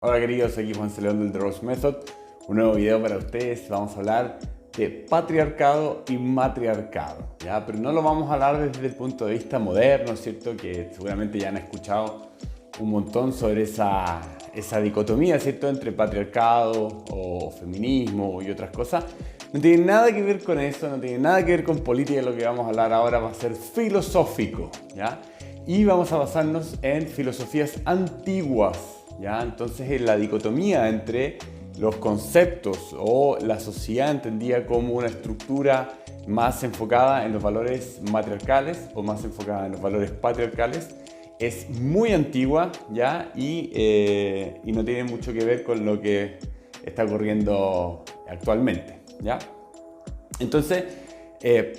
Hola queridos, aquí Juan C. León del The Rose Method. Un nuevo video para ustedes. Vamos a hablar de patriarcado y matriarcado, ¿ya? Pero no lo vamos a hablar desde el punto de vista moderno, ¿cierto? Que seguramente ya han escuchado un montón sobre esa dicotomía, ¿cierto? Entre patriarcado o feminismo y otras cosas. No tiene nada que ver con eso, no tiene nada que ver con política. Lo que vamos a hablar ahora va a ser filosófico, ¿ya? Y vamos a basarnos en filosofías antiguas, ¿ya? Entonces, en la dicotomía entre los conceptos o la sociedad entendida como una estructura más enfocada en los valores matriarcales o más enfocada en los valores patriarcales es muy antigua, ¿ya? Y no tiene mucho que ver con lo que está ocurriendo actualmente, ¿ya? Entonces,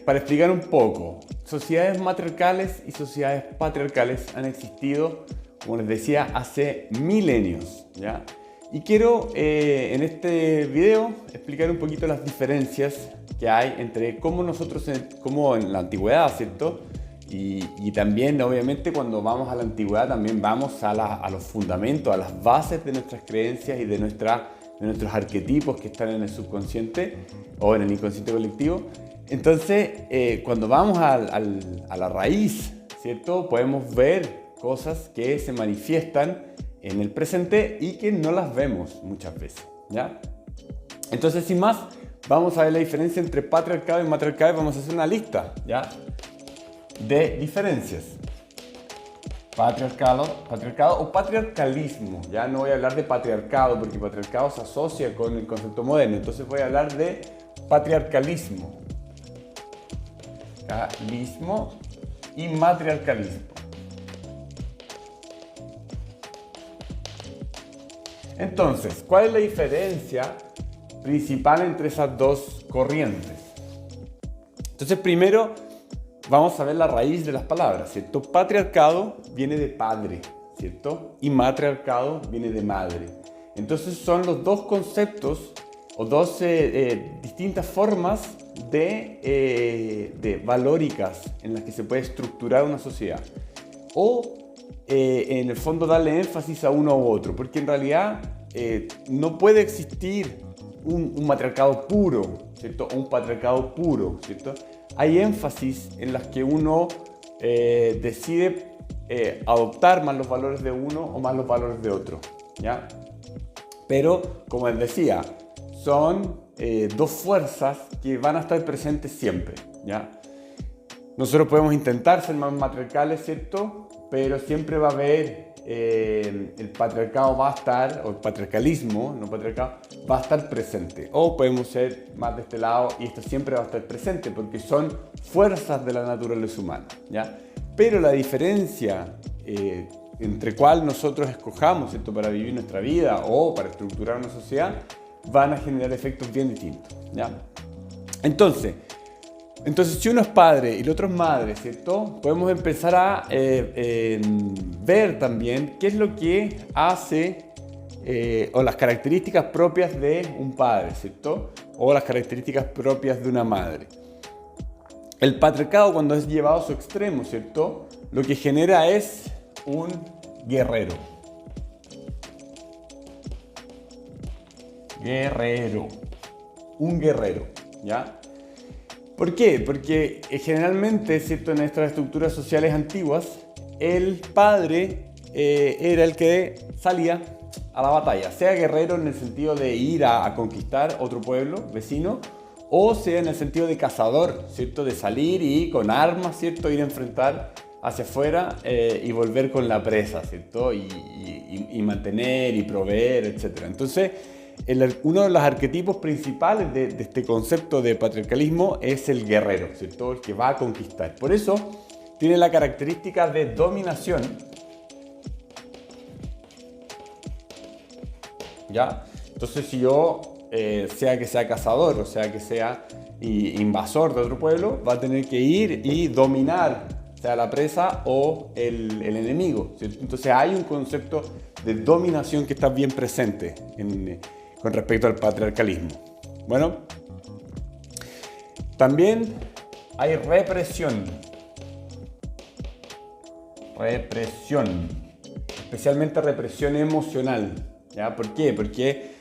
para explicar un poco, sociedades matriarcales y sociedades patriarcales han existido, como les decía, hace milenios, ¿ya? Y quiero en este video explicar un poquito las diferencias que hay entre cómo nosotros, como en la antigüedad, ¿cierto? Y también, obviamente, cuando vamos a la antigüedad, también vamos a los fundamentos, a las bases de nuestras creencias y de nuestros arquetipos que están en el subconsciente o en el inconsciente colectivo. Entonces, cuando vamos a la raíz, ¿cierto? Podemos ver cosas que se manifiestan en el presente y que no las vemos muchas veces, ¿ya? Entonces, sin más, vamos a ver la diferencia entre patriarcado y matriarcado y vamos a hacer una lista, ¿ya? De diferencias. Patriarcado o patriarcalismo. Ya no voy a hablar de patriarcado porque patriarcado se asocia con el concepto moderno. Entonces voy a hablar de patriarcalismo. Patriarcalismo y matriarcalismo. Entonces, ¿cuál es la diferencia principal entre esas dos corrientes? Entonces, primero vamos a ver la raíz de las palabras, ¿cierto? Patriarcado viene de padre, ¿cierto? Y matriarcado viene de madre. Entonces son los dos conceptos o dos distintas formas de valóricas en las que se puede estructurar una sociedad. O en el fondo darle énfasis a uno u otro, porque en realidad no puede existir un matriarcado puro, ¿cierto? O un patriarcado puro, ¿cierto? Hay énfasis en las que uno decide adoptar más los valores de uno o más los valores de otro, ¿ya? Pero, como les decía, son dos fuerzas que van a estar presentes siempre, ¿ya? Nosotros podemos intentar ser más matriarcales, ¿cierto? Pero siempre va a haber, el patriarcado va a estar, o el patriarcalismo, no patriarcado, va a estar presente. O podemos ser más de este lado y esto siempre va a estar presente porque son fuerzas de la naturaleza humana, ¿ya? Pero la diferencia entre cuál nosotros escojamos, ¿cierto? Para vivir nuestra vida o para estructurar una sociedad, van a generar efectos bien distintos, ¿ya? Entonces, si uno es padre y el otro es madre, ¿cierto? Podemos empezar a ver también qué es lo que hace o las características propias de un padre, ¿cierto? O las características propias de una madre. El patriarcado, cuando es llevado a su extremo, ¿cierto? Lo que genera es un guerrero. Un guerrero, ¿ya? ¿Por qué? Porque generalmente, ¿cierto? En nuestras estructuras sociales antiguas, el padre era el que salía a la batalla, sea guerrero en el sentido de ir a conquistar otro pueblo vecino, o sea en el sentido de cazador, ¿cierto? De salir y con armas, ¿cierto? Ir a enfrentar hacia afuera y volver con la presa, ¿cierto? Y mantener y proveer, etc. Entonces, uno de los arquetipos principales de este concepto de patriarcalismo es el guerrero, ¿cierto? El que va a conquistar. Por eso tiene la característica de dominación, ¿ya? Entonces, si yo, sea que sea cazador o sea que sea invasor de otro pueblo, va a tener que ir y dominar, sea la presa o el enemigo, ¿cierto? Entonces hay un concepto de dominación que está bien presente con respecto al patriarcalismo. Bueno, también hay represión, especialmente represión emocional, ¿ya? ¿Por qué? Porque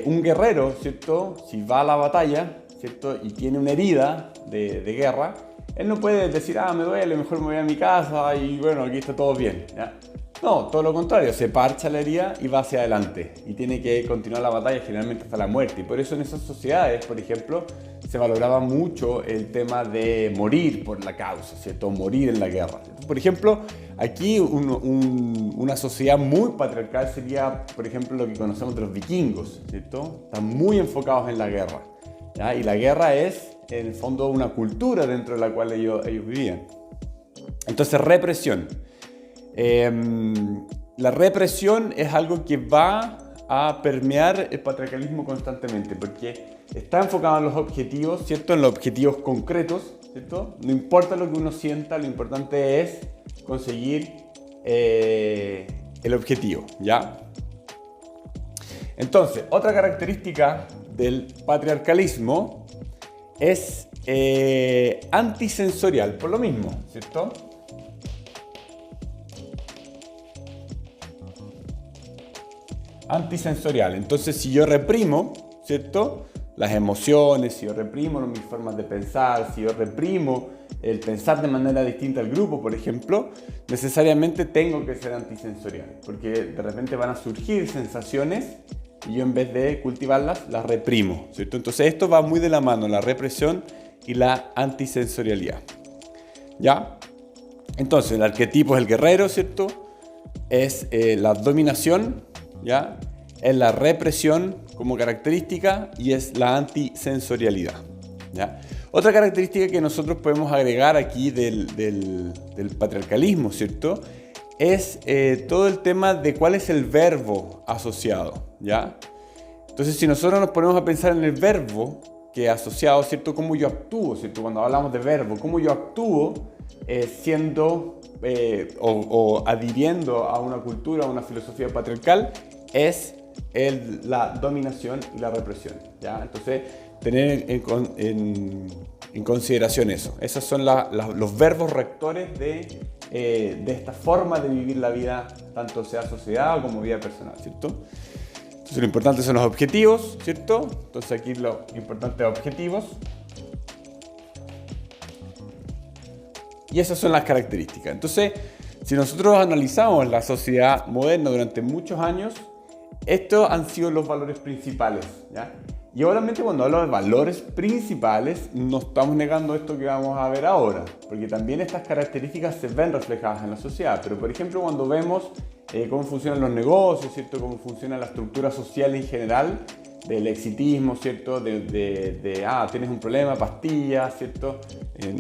un guerrero, ¿cierto? Si va a la batalla, ¿cierto? Y tiene una herida de guerra, él no puede decir, me duele, mejor me voy a mi casa y bueno, aquí está todo bien, ¿ya? No, todo lo contrario, se parcha la herida y va hacia adelante y tiene que continuar la batalla generalmente hasta la muerte. Y por eso en esas sociedades, por ejemplo, se valoraba mucho el tema de morir por la causa, ¿cierto? Morir en la guerra, ¿cierto? Por ejemplo, aquí una sociedad muy patriarcal sería, por ejemplo, lo que conocemos de los vikingos, ¿cierto? Están muy enfocados en la guerra, ¿ya? Y la guerra es, en el fondo, una cultura dentro de la cual ellos vivían. Entonces, represión. La represión es algo que va a permear el patriarcalismo constantemente, porque está enfocado en los objetivos, ¿cierto? En los objetivos concretos, ¿cierto? No importa lo que uno sienta, lo importante es conseguir el objetivo, ¿ya? Entonces, otra característica del patriarcalismo es antisensorial, por lo mismo, ¿cierto? Antisensorial. Entonces, si yo reprimo, ¿cierto? Las emociones, si yo reprimo mis formas de pensar, si yo reprimo el pensar de manera distinta al grupo, por ejemplo, necesariamente tengo que ser antisensorial, porque de repente van a surgir sensaciones y yo en vez de cultivarlas, las reprimo, ¿cierto? Entonces, esto va muy de la mano, la represión y la antisensorialidad, ¿ya? Entonces, el arquetipo es el guerrero, ¿cierto? Es la dominación, ¿ya? Es la represión como característica y es la antisensorialidad, ¿ya? Otra característica que nosotros podemos agregar aquí del patriarcalismo, ¿cierto? Es todo el tema de cuál es el verbo asociado, ¿ya? Entonces, si nosotros nos ponemos a pensar en el verbo que asociado, ¿cierto? Cómo yo actúo, ¿cierto? Cuando hablamos de verbo, cómo yo actúo siendo o adhiriendo a una cultura, a una filosofía patriarcal, es la dominación y la represión, ¿ya? Entonces, tener en consideración eso. Esos son los verbos rectores de esta forma de vivir la vida, tanto sea sociedad como vida personal, ¿cierto? Entonces, lo importante son los objetivos, ¿cierto? Entonces, aquí lo importante es objetivos. Y esas son las características. Entonces, si nosotros analizamos la sociedad moderna durante muchos años, estos han sido los valores principales, ¿ya? Y obviamente cuando hablo de valores principales, no estamos negando esto que vamos a ver ahora, porque también estas características se ven reflejadas en la sociedad. Pero, por ejemplo, cuando vemos cómo funcionan los negocios, ¿cierto? Cómo funciona la estructura social en general, del exitismo, ¿cierto? Tienes un problema, pastillas, ¿cierto?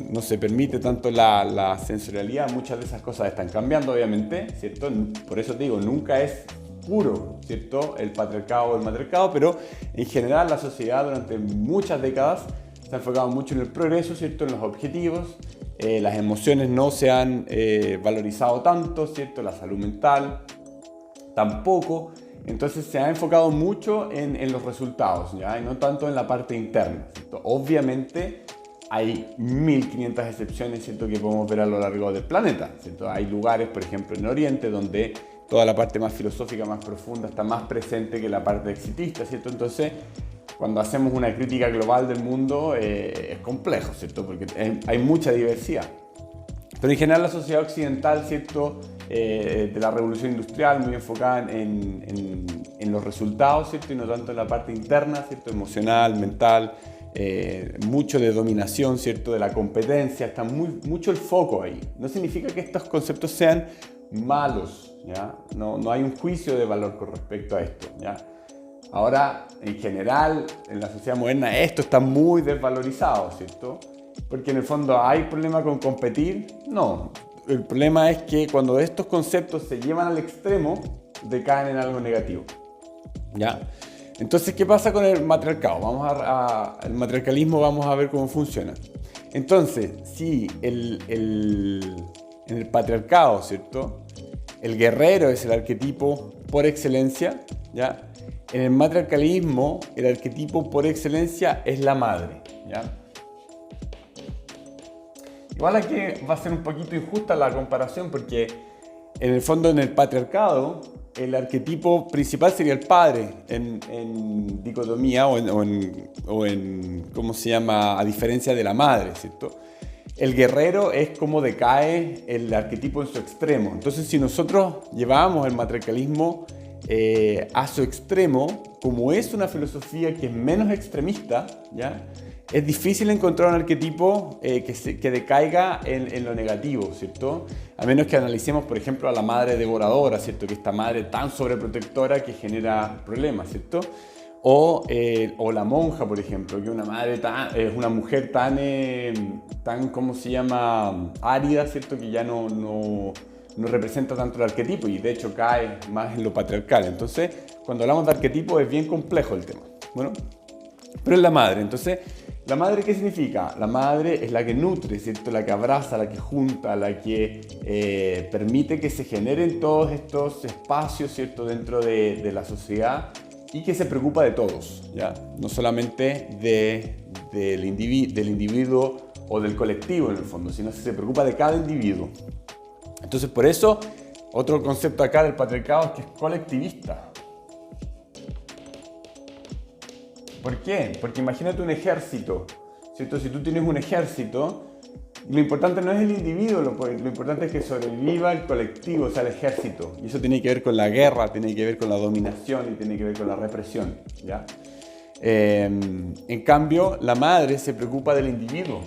No se permite tanto la sensorialidad, muchas de esas cosas están cambiando, obviamente, ¿cierto? Por eso te digo, nunca es puro, ¿cierto? El patriarcado o el matriarcado, pero en general la sociedad durante muchas décadas se ha enfocado mucho en el progreso, ¿cierto? En los objetivos, las emociones no se han valorizado tanto, ¿cierto? La salud mental tampoco. Entonces se ha enfocado mucho en los resultados, ¿ya? Y no tanto en la parte interna, ¿cierto? Obviamente hay 1500 excepciones, ¿cierto? Que podemos ver a lo largo del planeta, ¿cierto? Hay lugares, por ejemplo, en Oriente, donde toda la parte más filosófica, más profunda, está más presente que la parte exitista, ¿cierto? Entonces, cuando hacemos una crítica global del mundo, es complejo, ¿cierto? Porque hay mucha diversidad. Pero en general la sociedad occidental, ¿cierto? De la revolución industrial, muy enfocada en los resultados, ¿cierto? Y no tanto en la parte interna, ¿cierto? Emocional, mental, mucho de dominación, ¿cierto? De la competencia, está mucho el foco ahí. No significa que estos conceptos sean malos, ¿ya? No hay un juicio de valor con respecto a esto, ¿ya? Ahora, en general, en la sociedad moderna esto está muy desvalorizado, ¿cierto? Porque en el fondo, ¿hay problema con competir? No. El problema es que cuando estos conceptos se llevan al extremo, decaen en algo negativo, ¿ya? Entonces, ¿qué pasa con el matriarcado? El matriarcalismo, vamos a ver cómo funciona. Entonces, si en el patriarcado, ¿cierto? El guerrero es el arquetipo por excelencia, ¿ya? En el matriarcalismo, el arquetipo por excelencia es la madre, ¿ya? Igual aquí va a ser un poquito injusta la comparación porque en el fondo en el patriarcado el arquetipo principal sería el padre en dicotomía o en, ¿cómo se llama? A diferencia de la madre, ¿cierto? El guerrero es como decae el arquetipo en su extremo. Entonces, si nosotros llevamos el matriarcalismo a su extremo, como es una filosofía que es menos extremista, ¿ya? Es difícil encontrar un arquetipo que decaiga en lo negativo, ¿cierto? A menos que analicemos, por ejemplo, a la madre devoradora, ¿cierto? Que esta madre tan sobreprotectora que genera problemas, ¿cierto? O la monja, por ejemplo, que es una mujer tan, ¿cómo se llama? Árida, ¿cierto? Que ya no representa tanto el arquetipo y de hecho cae más en lo patriarcal. Entonces, cuando hablamos de arquetipo es bien complejo el tema. Bueno, pero es la madre. Entonces, ¿la madre qué significa? La madre es la que nutre, ¿cierto? La que abraza, la que junta, la que permite que se generen todos estos espacios, ¿cierto? Dentro de la sociedad y que se preocupa de todos, ¿ya? No solamente del individuo o del colectivo en el fondo, sino que se preocupa de cada individuo. Entonces, por eso, otro concepto acá del patriarcado es que es colectivista. ¿Por qué? Porque imagínate un ejército, ¿cierto? Si tú tienes un ejército, lo importante no es el individuo, lo importante es que sobreviva el colectivo, o sea, el ejército. Y eso tiene que ver con la guerra, tiene que ver con la dominación y tiene que ver con la represión, ¿ya? En cambio, la madre se preocupa del individuo.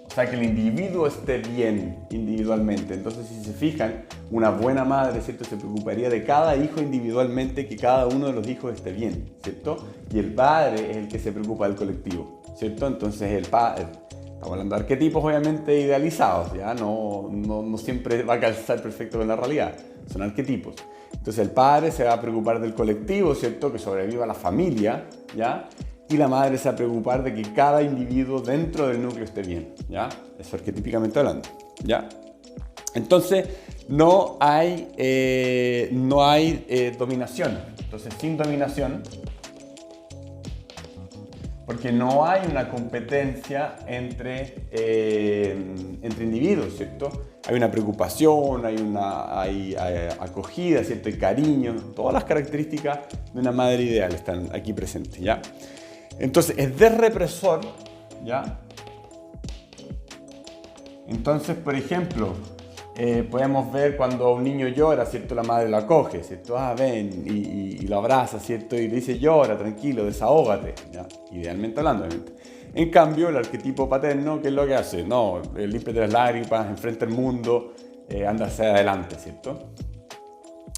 O sea, que el individuo esté bien individualmente. Entonces, si se fijan, una buena madre, ¿cierto? Se preocuparía de cada hijo individualmente, que cada uno de los hijos esté bien, ¿cierto? Y el padre es el que se preocupa del colectivo, ¿cierto? Entonces, el padre, estamos hablando de arquetipos obviamente idealizados, ¿ya? No siempre va a calzar perfecto con la realidad, son arquetipos. Entonces, el padre se va a preocupar del colectivo, ¿cierto? Que sobreviva la familia, ¿ya? Y la madre se va a preocupar de que cada individuo dentro del núcleo esté bien, ¿ya? Eso arquetípicamente hablando, ¿ya? Entonces, no hay dominación. Entonces, sin dominación, porque no hay una competencia entre individuos, ¿cierto? Hay una preocupación, hay acogida, ¿cierto? Hay cariño, todas las características de una madre ideal están aquí presentes, ¿ya? Entonces, es desrepresor, ¿ya? Entonces, por ejemplo, podemos ver cuando un niño llora, ¿cierto? La madre lo acoge, ¿cierto? Ven, y lo abraza, ¿cierto? Y le dice, llora, tranquilo, desahógate, ¿ya? Idealmente hablando, obviamente. En cambio, el arquetipo paterno, ¿qué es lo que hace? No, límpiate las lágrimas, enfrenta el mundo, anda hacia adelante, ¿cierto?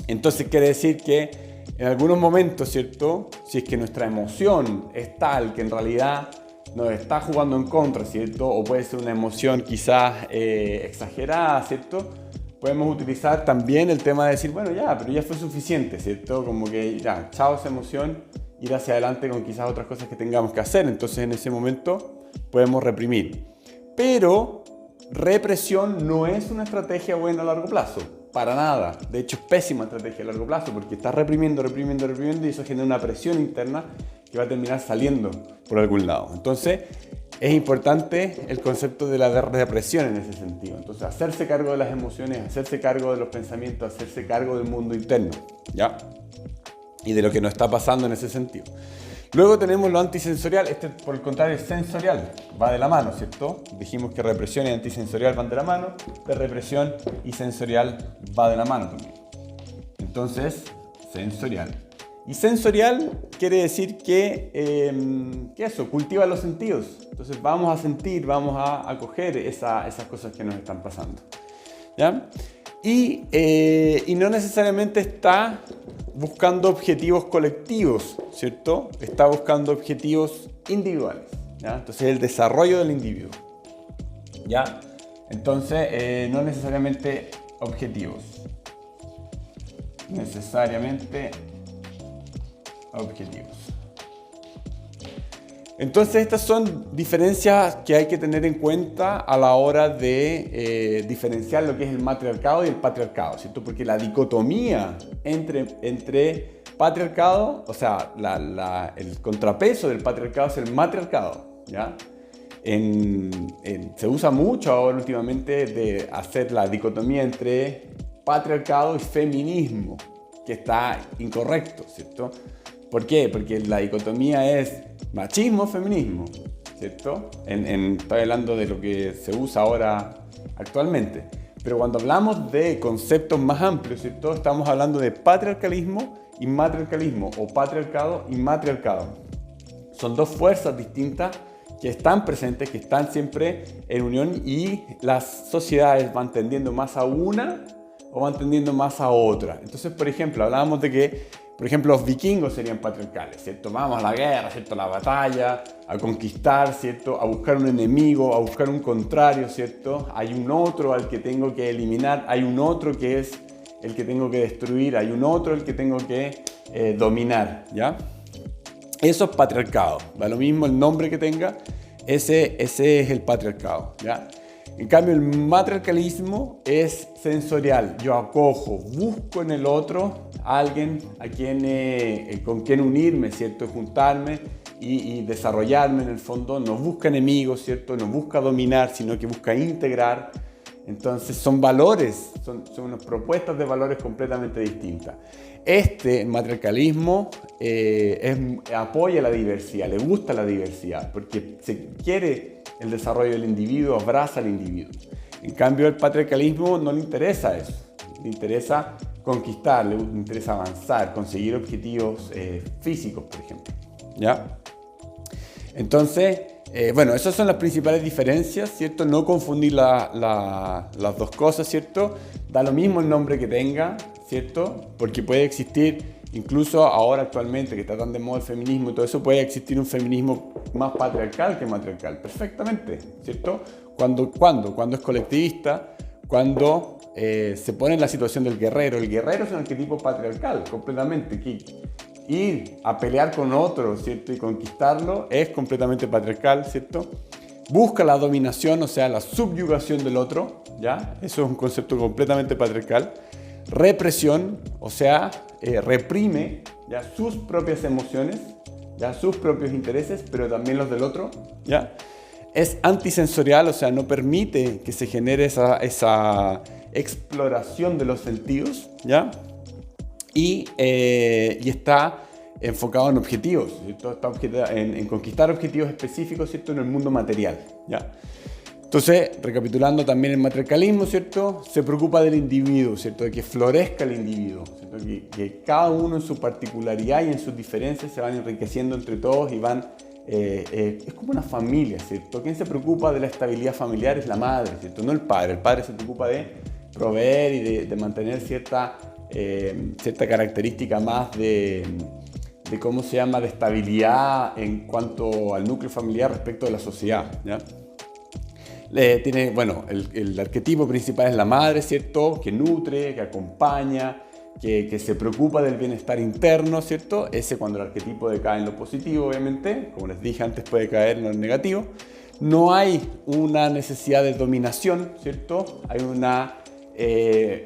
Entonces, quiere decir que en algunos momentos, ¿cierto? Si es que nuestra emoción es tal que en realidad nos está jugando en contra, ¿cierto? O puede ser una emoción quizás exagerada, ¿cierto? Podemos utilizar también el tema de decir, bueno, ya, pero ya fue suficiente, ¿cierto? Como que ya, chao esa emoción, ir hacia adelante con quizás otras cosas que tengamos que hacer. Entonces en ese momento podemos reprimir. Pero represión no es una estrategia buena a largo plazo. Para nada. De hecho, es pésima estrategia a largo plazo porque está reprimiendo y eso genera una presión interna que va a terminar saliendo por algún lado. Entonces, es importante el concepto de la represión en ese sentido. Entonces, hacerse cargo de las emociones, hacerse cargo de los pensamientos, hacerse cargo del mundo interno, ¿ya? Y de lo que nos está pasando en ese sentido. Luego tenemos lo antisensorial, por el contrario es sensorial, va de la mano, ¿cierto? Dijimos que represión y antisensorial van de la mano, de represión y sensorial va de la mano también. Entonces, sensorial. Y sensorial quiere decir que eso, cultiva los sentidos. Entonces vamos a sentir, vamos a acoger esas cosas que nos están pasando, ¿ya? Y no necesariamente está buscando objetivos colectivos, ¿cierto? Está buscando objetivos individuales, ¿ya? Entonces el desarrollo del individuo, ¿ya? Entonces no necesariamente objetivos. Entonces estas son diferencias que hay que tener en cuenta a la hora de diferenciar lo que es el matriarcado y el patriarcado, ¿cierto? Porque la dicotomía entre patriarcado, o sea, el contrapeso del patriarcado es el matriarcado, ¿ya? se usa mucho ahora últimamente de hacer la dicotomía entre patriarcado y feminismo, que está incorrecto, ¿cierto? ¿Por qué? Porque la dicotomía es machismo-feminismo, ¿cierto? Estoy hablando de lo que se usa ahora actualmente. Pero cuando hablamos de conceptos más amplios, ¿cierto? Estamos hablando de patriarcalismo y matriarcalismo, o patriarcado y matriarcado. Son dos fuerzas distintas que están presentes, que están siempre en unión, y las sociedades van tendiendo más a una o van tendiendo más a otra. Entonces, por ejemplo, hablábamos de que, por ejemplo, los vikingos serían patriarcales, ¿cierto? Vamos a la guerra, ¿cierto? A la batalla, a conquistar, ¿cierto? A buscar un enemigo, a buscar un contrario, ¿cierto? Hay un otro al que tengo que eliminar, hay un otro que es el que tengo que destruir, hay un otro el que tengo que dominar, ¿ya? Eso es patriarcado, da lo mismo el nombre que tenga, ese es el patriarcado, ¿ya? En cambio, el matriarcalismo es sensorial. Yo acojo, busco en el otro a alguien con quien unirme, ¿cierto? Juntarme y desarrollarme en el fondo. No busca enemigos, ¿cierto? No busca dominar, sino que busca integrar. Entonces son valores, son unas propuestas de valores completamente distintas. El matriarcalismo apoya la diversidad, le gusta la diversidad, porque se quiere el desarrollo del individuo, abraza al individuo. En cambio, el patriarcalismo no le interesa eso, le interesa conquistar, le interesa avanzar, conseguir objetivos físicos, por ejemplo, ¿ya? Entonces, bueno, esas son las principales diferencias, ¿cierto? No confundir las dos cosas, ¿cierto? Da lo mismo el nombre que tenga, ¿cierto? Porque puede existir, incluso ahora actualmente que está tan de moda el feminismo y todo eso, puede existir un feminismo más patriarcal que matriarcal, perfectamente, ¿cierto? ¿Cuándo es colectivista, cuando se pone en la situación del guerrero. El guerrero es un arquetipo patriarcal, completamente. Ir a pelear con otro, ¿cierto? Y conquistarlo es completamente patriarcal, ¿cierto? Busca la dominación, o sea, la subyugación del otro, ¿ya? Eso es un concepto completamente patriarcal. Represión, o sea, reprime ya sus propias emociones, ya sus propios intereses, pero también los del otro, ¿ya? Es antisensorial, o sea, no permite que se genere esa exploración de los sentidos, ¿ya? Y está enfocado en objetivos, ¿cierto? Está en conquistar objetivos específicos, ¿cierto? En el mundo material, ¿ya? Entonces, recapitulando también el matriarcalismo, ¿cierto? Se preocupa del individuo, ¿cierto? De que florezca el individuo, ¿cierto? Que cada uno en su particularidad y en sus diferencias se van enriqueciendo entre todos y van... es como una familia, ¿cierto? ¿Quién se preocupa de la estabilidad familiar? Es la madre, ¿cierto? No el padre. El padre se preocupa de proveer y de mantener cierta característica más de cómo se llama, de estabilidad en cuanto al núcleo familiar respecto de la sociedad, ¿ya? Bueno, el arquetipo principal es la madre, ¿cierto? Que nutre, que acompaña, que se preocupa del bienestar interno, ¿cierto? Ese, cuando el arquetipo decae en lo positivo, obviamente, como les dije antes, puede caer en lo negativo. No hay una necesidad de dominación, ¿cierto? Hay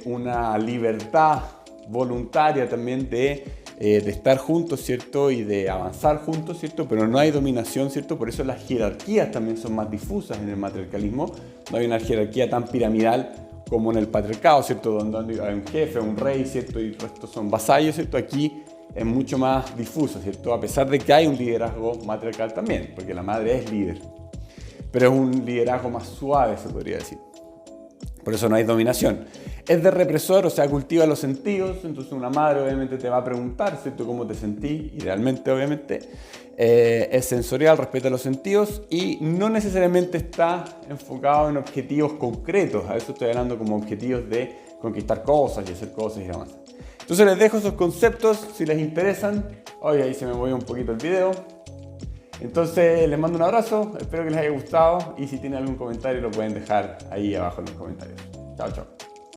una libertad voluntaria también de estar juntos, ¿cierto? Y de avanzar juntos, ¿cierto? Pero no hay dominación, ¿cierto? Por eso las jerarquías también son más difusas en el matriarcalismo. No hay una jerarquía tan piramidal como en el patriarcado, ¿cierto? Donde hay un jefe, un rey, ¿cierto? Y el resto son vasallos, ¿cierto? Aquí es mucho más difuso, ¿cierto? A pesar de que hay un liderazgo matriarcal también, porque la madre es líder. Pero es un liderazgo más suave, se podría decir. Por eso no hay dominación. Es de represor, o sea, cultiva los sentidos. Entonces una madre obviamente te va a preguntar, ¿cierto?, cómo te sentís, idealmente, obviamente. Es sensorial, respeta los sentidos y no necesariamente está enfocado en objetivos concretos. A eso estoy hablando como objetivos de conquistar cosas y hacer cosas y demás. Entonces les dejo esos conceptos si les interesan. Hoy ahí se me movió un poquito el video. Entonces les mando un abrazo, espero que les haya gustado y si tienen algún comentario lo pueden dejar ahí abajo en los comentarios. Chao, chao.